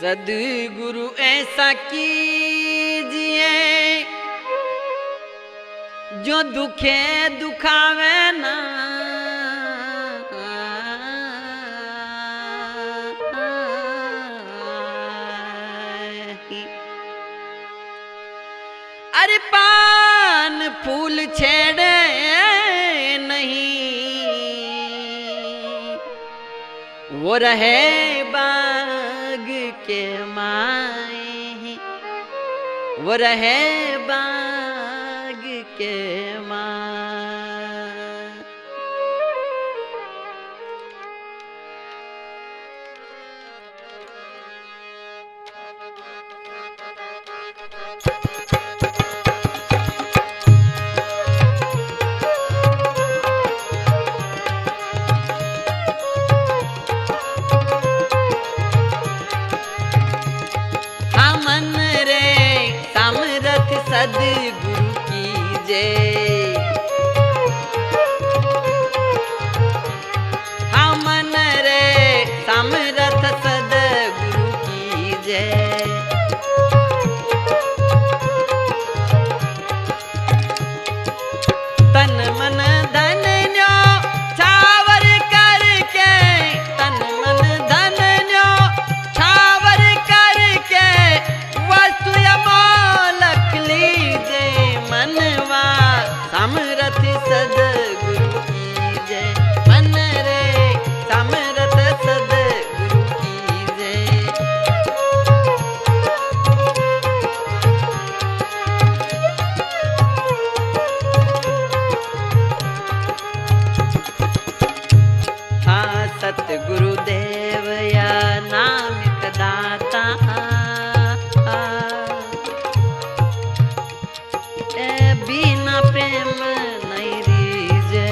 सद्गुरु ऐसा कीजिए जो दुखे दुखावे ना। अरे पान फूल छेड़े नहीं, वो रहे बाग के माए, वो रहे बाग के माए। सद्गुरु की जय, हमन रे समरथ सद्गुरु की जय। तन मन धन न्यो छावर करके, तन मन धन न्यो छावर करके, वस्तु मनवा समरथ सद्गुरु की जय, मन रे समरथ सद्गुरु की जय। हाँ सतगुरु देव या नामिक दाता, बिना प्रेम नहीं रीजे।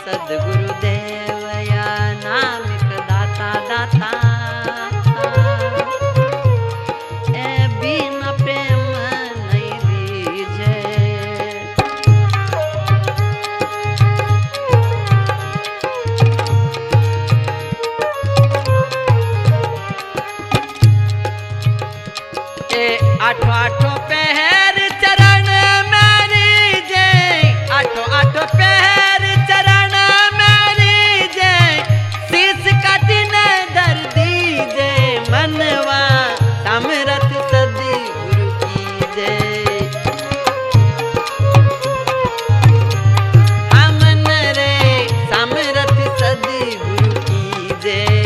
सद्गुरु देव या नामिक दाता दाता, बिना प्रेम नहीं रीजे। आठों आठों पहर चरण मेरी जय, आठों आठों पहर चरण मेरी जय, शीश कठिन दर दीजय, मनवा समरथ सद्गुरु की जय। हमन रे समरथ सद्गुरु की जय।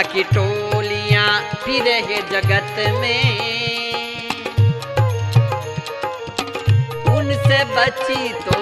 बाकी टोलियां फिरे है जगत में, उनसे बची तो